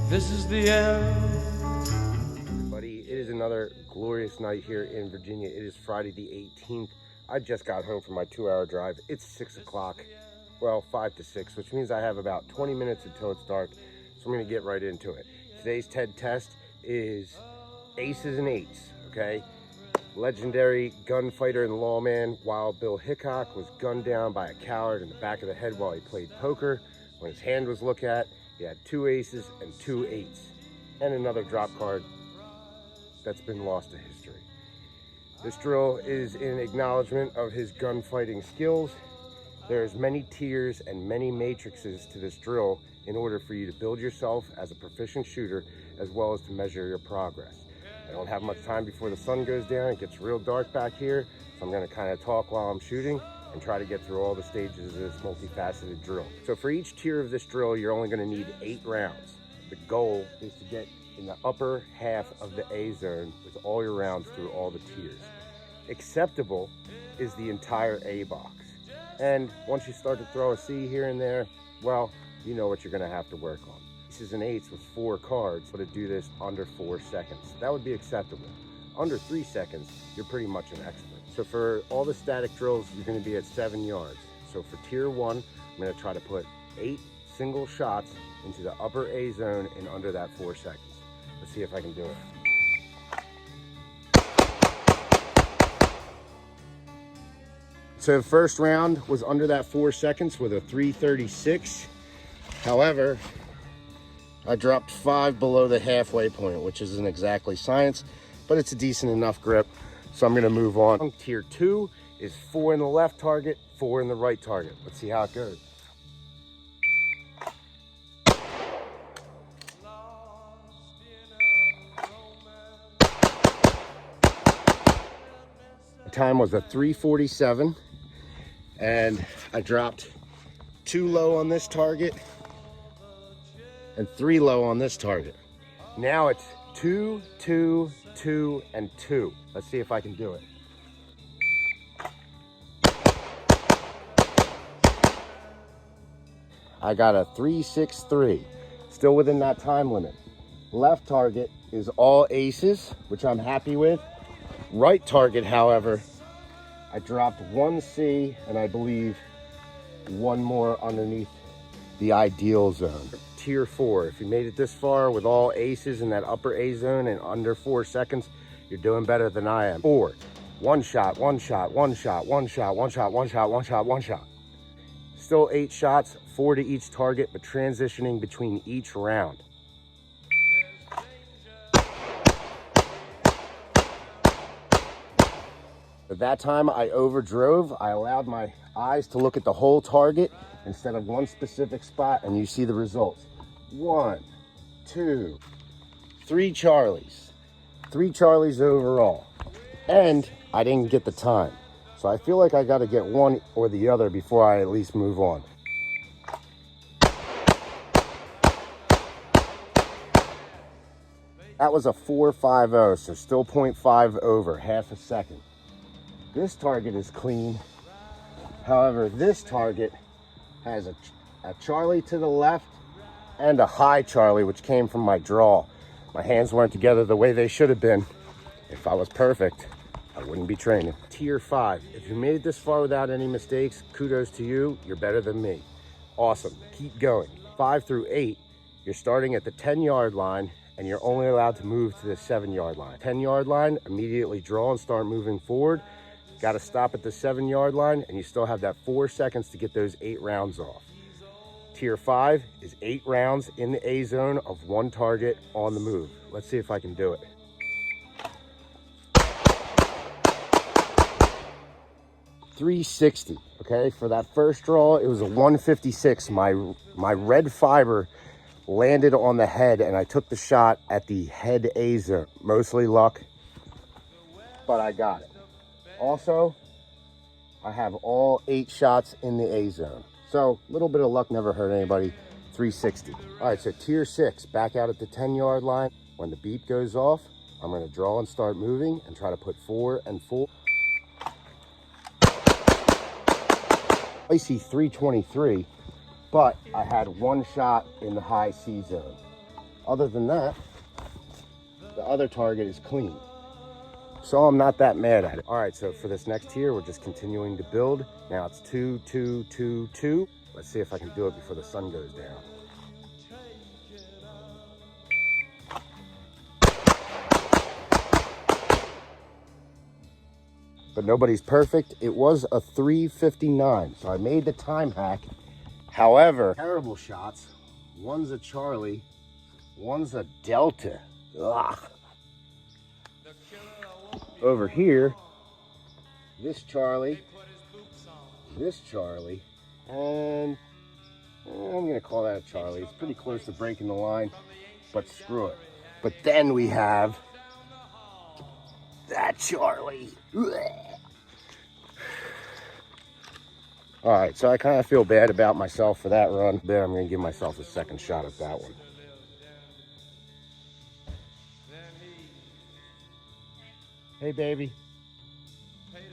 This is the end. Buddy, it is another glorious night here in Virginia. It is Friday the 18th. I just got home from my 2-hour drive. It's 6 o'clock. Well, 5 to 6, which means I have about 20 minutes until it's dark. So I'm going to get right into it. Today's TED test is aces and eights, okay? Legendary gunfighter and lawman Wild Bill Hickok was gunned down by a coward in the back of the head while he played poker. When his hand was looked at, he had 2 aces and 2 eights, and another drop card that's been lost to history. This drill is in acknowledgement of his gunfighting skills. There's many tiers and many matrices to this drill in order for you to build yourself as a proficient shooter, as well as to measure your progress. I don't have much time before the sun goes down. It gets real dark back here, so I'm going to kind of talk while I'm shooting and try to get through all the stages of this multifaceted drill. So for each tier of this drill, you're only going to need 8 rounds. The goal is to get in the upper half of the A zone with all your rounds through all the tiers. Acceptable is the entire A box. And once you start to throw a C here and there, well, you know what you're going to have to work on. Aces and eights with 4 cards, but to do this under 4 seconds. That would be acceptable. Under 3 seconds, you're pretty much an expert. So for all the static drills, you're going to be at 7 yards. So for tier 1, I'm going to try to put 8 single shots into the upper A zone in under that 4 seconds. Let's see if I can do it. So the first round was under that 4 seconds with a 336. However, I dropped 5 below the halfway point, which isn't exactly science, but it's a decent enough grip. So I'm gonna move on. Tier 2 is 4 in the left target, 4 in the right target. Let's see how it goes. The time was a 347, and I dropped 2 low on this target and 3 low on this target. Now it's 2, 2, 2, and 2. Let's see if I can do it. I got a 363, still within that time limit. Left target is all aces, which I'm happy with. Right target, however, I dropped 1 C and I believe 1 more underneath the ideal zone. Tier 4, if you made it this far with all aces in that upper A zone in under 4 seconds, you're doing better than I am. 4, 1 shot, 1 shot, 1 shot, 1 shot, 1 shot, 1 shot, 1 shot, 1 shot. Still 8 shots, 4 to each target, but transitioning between each round. At that time, I overdrove. I allowed my eyes to look at the whole target instead of one specific spot, and you see the results. 1, 2, 3 Charlies. 3 Charlies overall. And I didn't get the time. So I feel like I got to get one or the other before I at least move on. That was a 4.50, so still 0.5 over, half a second. This target is clean. However, this target has a Charlie to the left and a high Charlie, which came from my draw. My hands weren't together the way they should have been. If I was perfect, I wouldn't be training. Tier 5, if you made it this far without any mistakes, kudos to you, you're better than me. Awesome, keep going. 5 through 8, you're starting at the 10-yard line and you're only allowed to move to the 7-yard line. 10-yard line, immediately draw and start moving forward. Got to stop at the 7-yard line, and you still have that 4 seconds to get those 8 rounds off. Tier 5 is 8 rounds in the A zone of 1 target on the move. Let's see if I can do it. .360, okay? For that first draw, it was a 156. My red fiber landed on the head, and I took the shot at the head A zone. Mostly luck, but I got it. Also, I have all 8 shots in the A zone. So a little bit of luck never hurt anybody. 360. All right, so tier 6, back out at the 10-yard line. When the beep goes off, I'm gonna draw and start moving and try to put 4 and 4. I see 323, but I had 1 shot in the high C zone. Other than that, the other target is clean. So I'm not that mad at it. All right, so for this next tier, we're just continuing to build. Now it's 2, 2, 2, 2. Let's see if I can do it before the sun goes down. But nobody's perfect. It was a 3:59, so I made the time hack. However, terrible shots. One's a Charlie, one's a Delta. Ugh. Over here, this Charlie, and I'm gonna call that a Charlie. It's pretty close to breaking the line, but screw it. But then we have that Charlie. All right, so I kind of feel bad about myself for that run. There, I'm gonna give myself a second shot at that one. Hey, baby.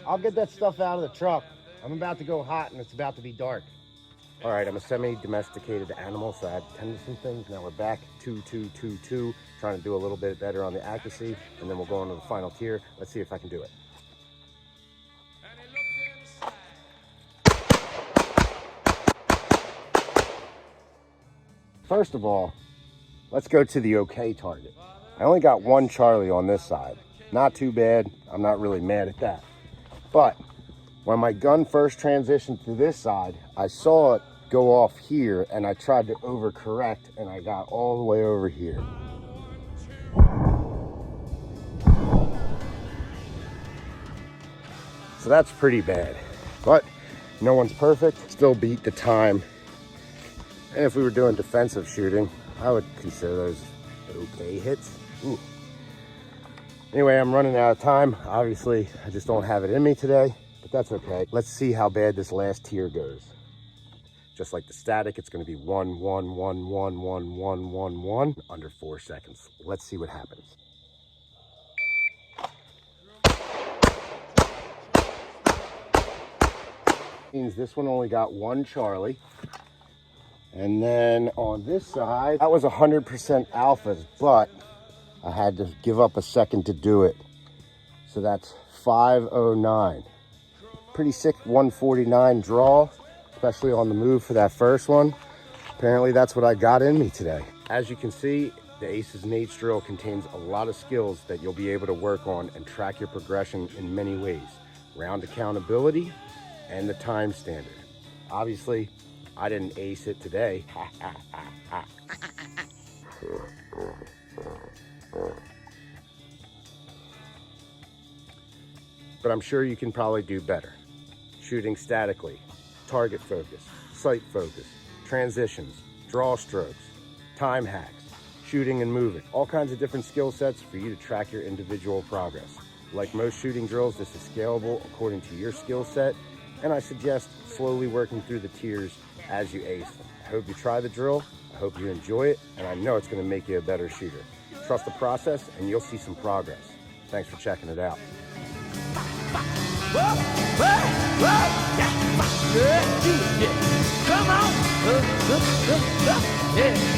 I'll get that stuff out of the truck. I'm about to go hot and it's about to be dark. All right, I'm a semi-domesticated animal, so I had to tend to some things. Now we're back 2, 2, 2, 2, trying to do a little bit better on the accuracy, and then we'll go on to the final tier. Let's see if I can do it. First of all, let's go to the okay target. I only got one Charlie on this side. Not too bad. I'm not really mad at that. But when my gun first transitioned to this side, I saw it go off here and I tried to overcorrect and I got all the way over here. So that's pretty bad. But no one's perfect. Still beat the time. And if we were doing defensive shooting, I would consider those okay hits. Ooh. Anyway, I'm running out of time. Obviously, I just don't have it in me today, but that's okay. Let's see how bad this last tier goes. Just like the static, it's gonna be 1, 1, 1, 1, 1, 1, 1, 1, under 4 seconds. Let's see what happens. Means this one only got one Charlie. And then on this side, that was 100% alphas, but I had to give up a second to do it. So that's 509. Pretty sick 149 draw, especially on the move for that first one. Apparently that's what I got in me today. As you can see, the Aces and Eights drill contains a lot of skills that you'll be able to work on and track your progression in many ways. Round accountability and the time standard. Obviously, I didn't ace it today. But I'm sure you can probably do better. Shooting statically, target focus, sight focus, transitions, draw strokes, time hacks, shooting and moving. All kinds of different skill sets for you to track your individual progress. Like most shooting drills, this is scalable according to your skill set, and I suggest slowly working through the tiers as you ace them. I hope you try the drill, I hope you enjoy it, and I know it's gonna make you a better shooter. Trust the process and you'll see some progress. Thanks for checking it out. Come on! Yeah.